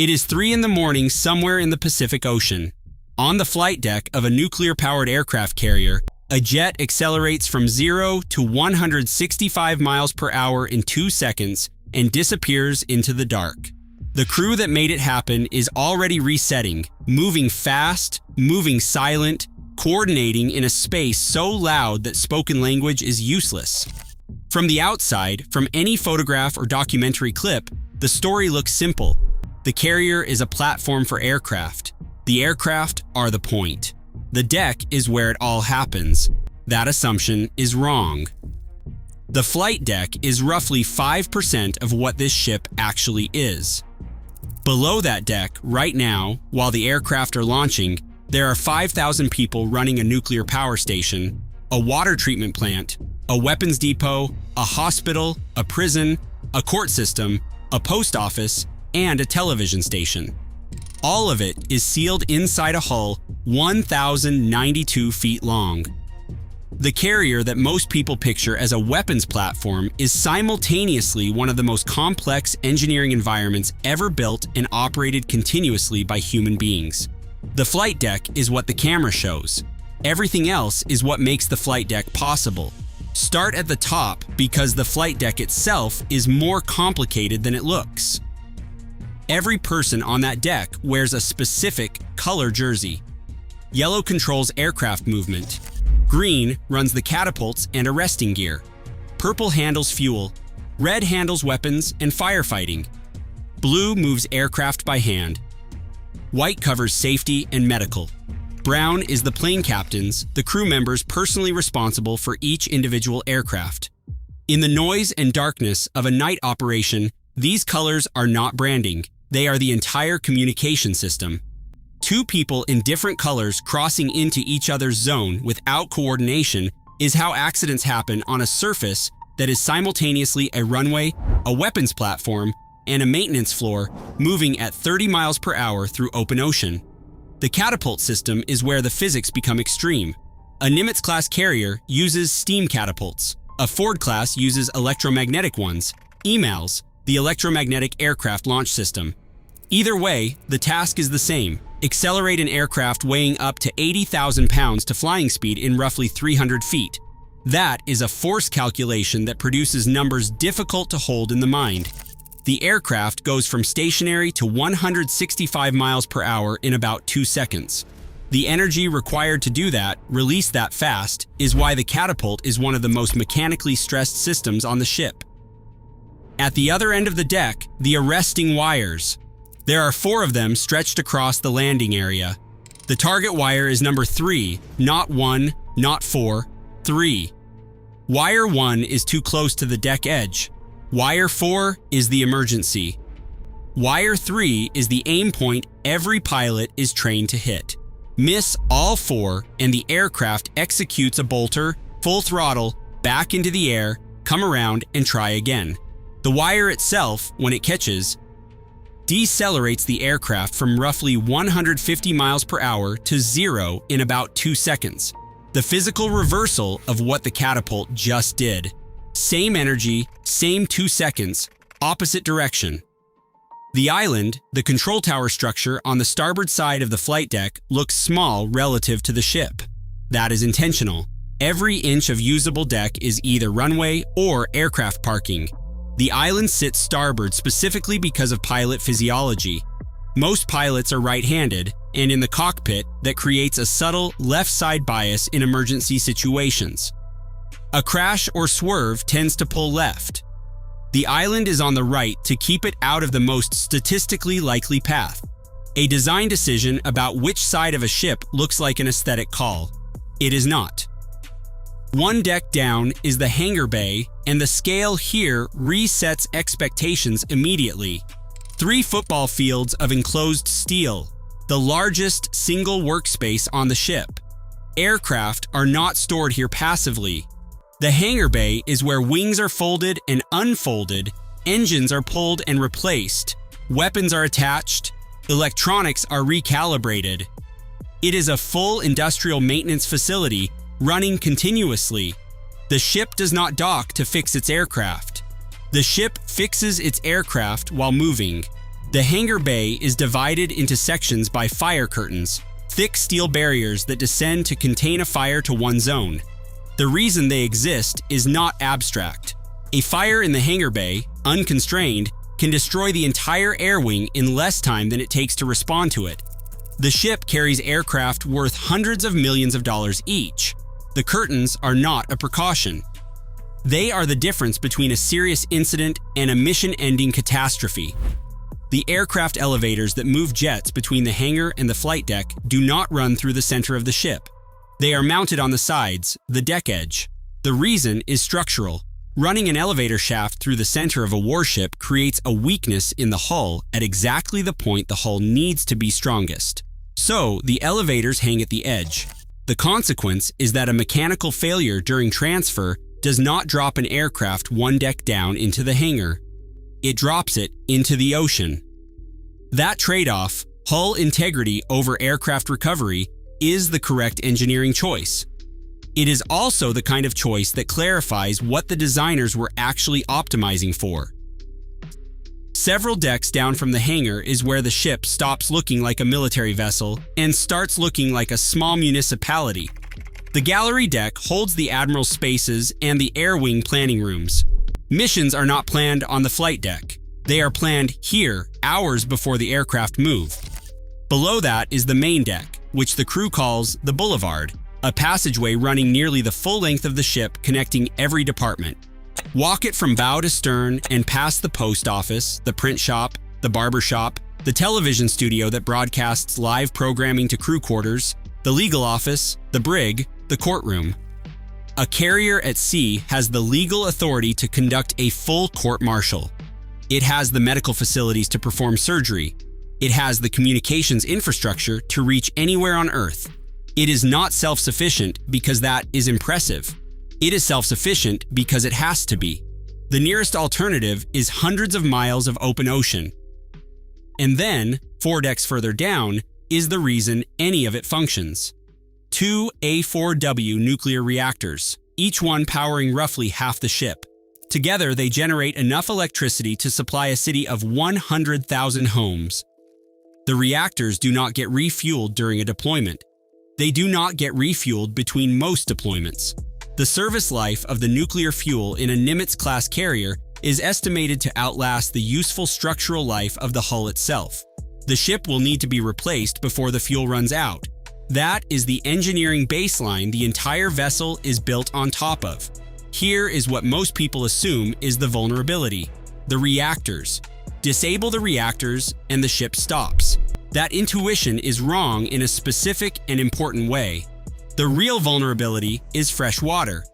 It is 3 in the morning somewhere in the Pacific Ocean. On the flight deck of a nuclear-powered aircraft carrier, a jet accelerates from 0 to 165 miles per hour in 2 seconds and disappears into the dark. The crew that made it happen is already resetting, moving fast, moving silent, coordinating in a space so loud that spoken language is useless. From the outside, from any photograph or documentary clip, the story looks simple. The carrier is a platform for aircraft. The aircraft are the point. The deck is where it all happens. That assumption is wrong. The flight deck is roughly 5% of what this ship actually is. Below that deck, right now, while the aircraft are launching, there are 5,000 people running a nuclear power station, a water treatment plant, a weapons depot, a hospital, a prison, a court system, a post office, and a television station. All of it is sealed inside a hull 1,092 feet long. The carrier that most people picture as a weapons platform is simultaneously one of the most complex engineering environments ever built and operated continuously by human beings. The flight deck is what the camera shows. Everything else is what makes the flight deck possible. Start at the top because the flight deck itself is more complicated than it looks. Every person on that deck wears a specific color jersey. Yellow controls aircraft movement. Green runs the catapults and arresting gear. Purple handles fuel. Red handles weapons and firefighting. Blue moves aircraft by hand. White covers safety and medical. Brown is the plane captains, the crew members personally responsible for each individual aircraft. In the noise and darkness of a night operation, these colors are not branding. They are the entire communication system. Two people in different colors crossing into each other's zone without coordination is how accidents happen on a surface that is simultaneously a runway, a weapons platform, and a maintenance floor moving at 30 miles per hour through open ocean. The catapult system is where the physics become extreme. A Nimitz-class carrier uses steam catapults. A Ford-class uses electromagnetic ones, EMALS, the electromagnetic aircraft launch system. Either way, the task is the same. Accelerate an aircraft weighing up to 80,000 pounds to flying speed in roughly 300 feet. That is a force calculation that produces numbers difficult to hold in the mind. The aircraft goes from stationary to 165 miles per hour in about 2 seconds. The energy required to do that, release that fast, is why the catapult is one of the most mechanically stressed systems on the ship. At the other end of the deck, the arresting wires. There are 4 of them stretched across the landing area. The target wire is number 3, not 1, not 4, 3. Wire 1 is too close to the deck edge. Wire 4 is the emergency. Wire 3 is the aim point every pilot is trained to hit. Miss all 4 and the aircraft executes a bolter, full throttle, back into the air, come around and try again. The wire itself, when it catches, decelerates the aircraft from roughly 150 miles per hour to 0 in about 2 seconds. The physical reversal of what the catapult just did. Same energy, same 2 seconds, opposite direction. The island, the control tower structure on the starboard side of the flight deck, looks small relative to the ship. That is intentional. Every inch of usable deck is either runway or aircraft parking. The island sits starboard specifically because of pilot physiology. Most pilots are right-handed, and in the cockpit, that creates a subtle left side bias in emergency situations. A crash or swerve tends to pull left. The island is on the right to keep it out of the most statistically likely path. A design decision about which side of a ship looks like an aesthetic call. It is not. One deck down is the hangar bay, and the scale here resets expectations immediately. 3 football fields of enclosed steel, the largest single workspace on the ship. Aircraft are not stored here passively. The hangar bay is where wings are folded and unfolded, engines are pulled and replaced, weapons are attached, electronics are recalibrated. It is a full industrial maintenance facility running continuously. The ship does not dock to fix its aircraft. The ship fixes its aircraft while moving. The hangar bay is divided into sections by fire curtains, thick steel barriers that descend to contain a fire to one zone. The reason they exist is not abstract. A fire in the hangar bay, unconstrained, can destroy the entire air wing in less time than it takes to respond to it. The ship carries aircraft worth hundreds of millions of dollars each. The curtains are not a precaution. They are the difference between a serious incident and a mission-ending catastrophe. The aircraft elevators that move jets between the hangar and the flight deck do not run through the center of the ship. They are mounted on the sides, the deck edge. The reason is structural. Running an elevator shaft through the center of a warship creates a weakness in the hull at exactly the point the hull needs to be strongest. So, the elevators hang at the edge. The consequence is that a mechanical failure during transfer does not drop an aircraft one deck down into the hangar. It drops it into the ocean. That trade-off, hull integrity over aircraft recovery, is the correct engineering choice. It is also the kind of choice that clarifies what the designers were actually optimizing for. Several decks down from the hangar is where the ship stops looking like a military vessel and starts looking like a small municipality. The gallery deck holds the admiral's spaces and the air wing planning rooms. Missions are not planned on the flight deck. They are planned here, hours before the aircraft move. Below that is the main deck, which the crew calls the boulevard, a passageway running nearly the full length of the ship connecting every department. Walk it from bow to stern and past the post office, the print shop, the barber shop, the television studio that broadcasts live programming to crew quarters, the legal office, the brig, the courtroom. A carrier at sea has the legal authority to conduct a full court-martial. It has the medical facilities to perform surgery. It has the communications infrastructure to reach anywhere on Earth. It is not self-sufficient because that is impressive. It is self-sufficient because it has to be. The nearest alternative is hundreds of miles of open ocean. And then, 4 decks further down, is the reason any of it functions. 2 A4W nuclear reactors, each one powering roughly half the ship. Together, they generate enough electricity to supply a city of 100,000 homes. The reactors do not get refueled during a deployment. They do not get refueled between most deployments. The service life of the nuclear fuel in a Nimitz-class carrier is estimated to outlast the useful structural life of the hull itself. The ship will need to be replaced before the fuel runs out. That is the engineering baseline the entire vessel is built on top of. Here is what most people assume is the vulnerability: the reactors. Disable the reactors and the ship stops. That intuition is wrong in a specific and important way. The real vulnerability is fresh water.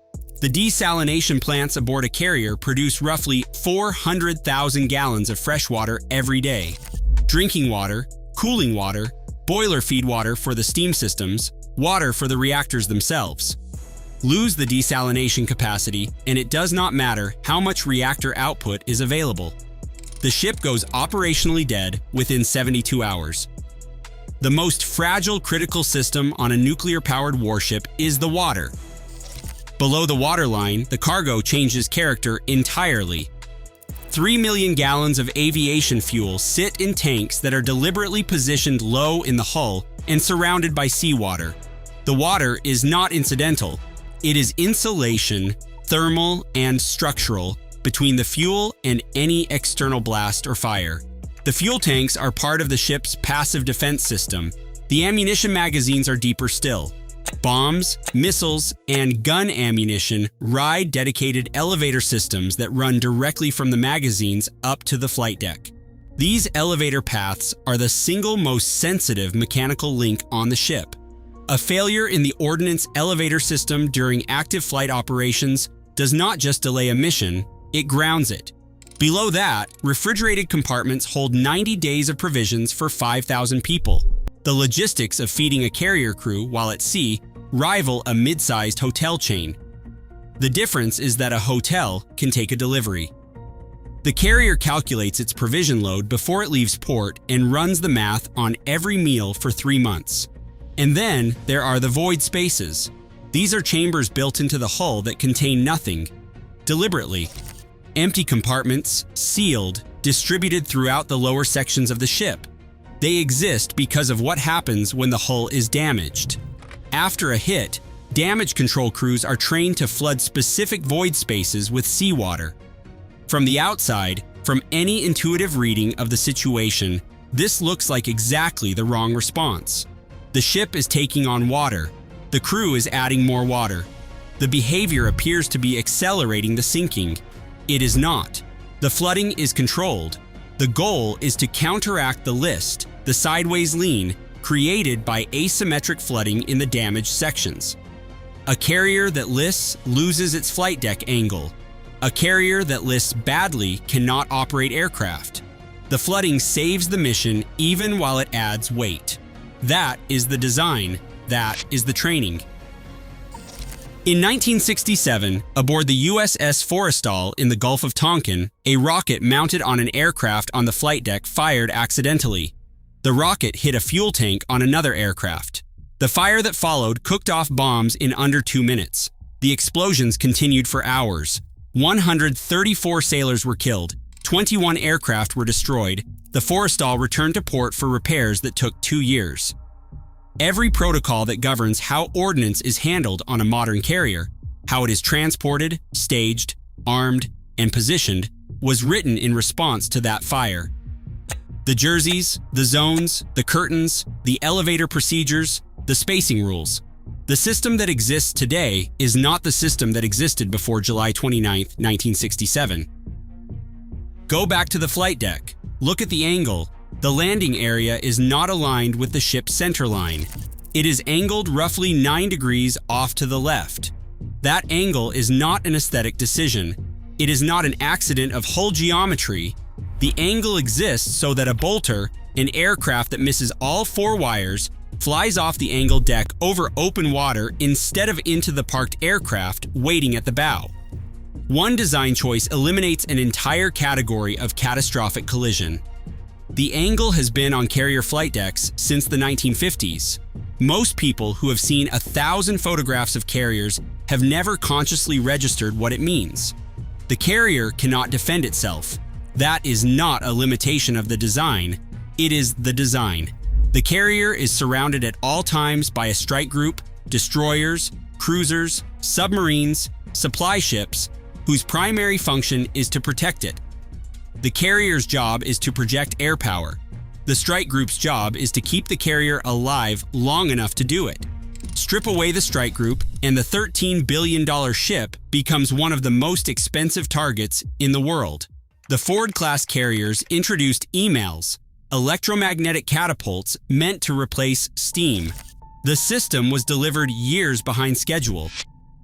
The desalination plants aboard a carrier produce roughly 400,000 gallons of fresh water every day. Drinking water, cooling water, boiler feed water for the steam systems, water for the reactors themselves. Lose the desalination capacity, and it does not matter how much reactor output is available. The ship goes operationally dead within 72 hours. The most fragile critical system on a nuclear-powered warship is the water. Below the waterline, the cargo changes character entirely. 3 million gallons of aviation fuel sit in tanks that are deliberately positioned low in the hull and surrounded by seawater. The water is not incidental. It is insulation, thermal and structural, between the fuel and any external blast or fire. The fuel tanks are part of the ship's passive defense system. The ammunition magazines are deeper still. Bombs, missiles, and gun ammunition ride dedicated elevator systems that run directly from the magazines up to the flight deck. These elevator paths are the single most sensitive mechanical link on the ship. A failure in the ordnance elevator system during active flight operations does not just delay a mission, it grounds it. Below that, refrigerated compartments hold 90 days of provisions for 5,000 people. The logistics of feeding a carrier crew while at sea rival a mid-sized hotel chain. The difference is that a hotel can take a delivery. The carrier calculates its provision load before it leaves port and runs the math on every meal for 3 months. And then there are the void spaces. These are chambers built into the hull that contain nothing, deliberately. Empty compartments, sealed, distributed throughout the lower sections of the ship. They exist because of what happens when the hull is damaged. After a hit, damage control crews are trained to flood specific void spaces with seawater. From the outside, from any intuitive reading of the situation, this looks like exactly the wrong response. The ship is taking on water. The crew is adding more water. The behavior appears to be accelerating the sinking. It is not. The flooding is controlled. The goal is to counteract the list, the sideways lean, created by asymmetric flooding in the damaged sections. A carrier that lists loses its flight deck angle. A carrier that lists badly cannot operate aircraft. The flooding saves the mission even while it adds weight. That is the design. That is the training. In 1967, aboard the USS Forrestal in the Gulf of Tonkin, a rocket mounted on an aircraft on the flight deck fired accidentally. The rocket hit a fuel tank on another aircraft. The fire that followed cooked off bombs in under 2 minutes. The explosions continued for hours. 134 sailors were killed. 21 aircraft were destroyed. The Forrestal returned to port for repairs that took 2 years. Every protocol that governs how ordnance is handled on a modern carrier, how it is transported, staged, armed, and positioned, was written in response to that fire. The jerseys, the zones, the curtains, the elevator procedures, the spacing rules. The system that exists today is not the system that existed before July 29, 1967. Go back to the flight deck. Look at the angle. The landing area is not aligned with the ship's center line. It is angled roughly 9 degrees off to the left. That angle is not an aesthetic decision. It is not an accident of hull geometry. The angle exists so that a bolter, an aircraft that misses all 4 wires, flies off the angled deck over open water instead of into the parked aircraft waiting at the bow. One design choice eliminates an entire category of catastrophic collision. The angle has been on carrier flight decks since the 1950s. Most people who have seen 1,000 photographs of carriers have never consciously registered what it means. The carrier cannot defend itself. That is not a limitation of the design. It is the design. The carrier is surrounded at all times by a strike group, destroyers, cruisers, submarines, supply ships, whose primary function is to protect it. The carrier's job is to project air power. The strike group's job is to keep the carrier alive long enough to do it. Strip away the strike group, and the $13 billion ship becomes one of the most expensive targets in the world. The Ford-class carriers introduced emails, electromagnetic catapults meant to replace steam. The system was delivered years behind schedule.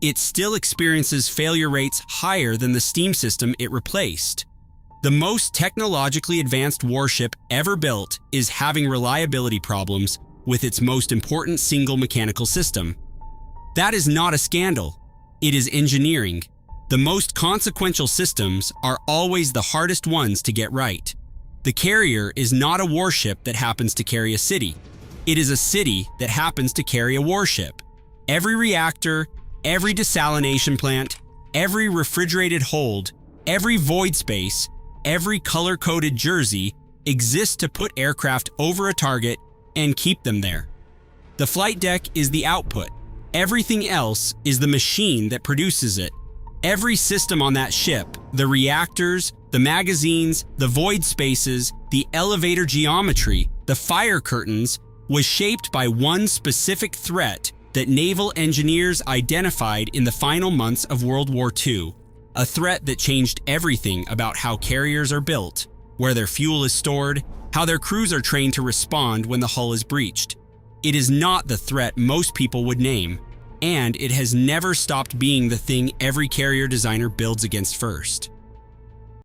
It still experiences failure rates higher than the steam system it replaced. The most technologically advanced warship ever built is having reliability problems with its most important single mechanical system. That is not a scandal. It is engineering. The most consequential systems are always the hardest ones to get right. The carrier is not a warship that happens to carry a city. It is a city that happens to carry a warship. Every reactor, every desalination plant, every refrigerated hold, every void space, every color-coded jersey exists to put aircraft over a target and keep them there. The flight deck is the output. Everything else is the machine that produces it. Every system on that ship, the reactors, the magazines, the void spaces, the elevator geometry, the fire curtains, was shaped by one specific threat that naval engineers identified in the final months of World War II. A threat that changed everything about how carriers are built, where their fuel is stored, how their crews are trained to respond when the hull is breached. It is not the threat most people would name, and it has never stopped being the thing every carrier designer builds against first.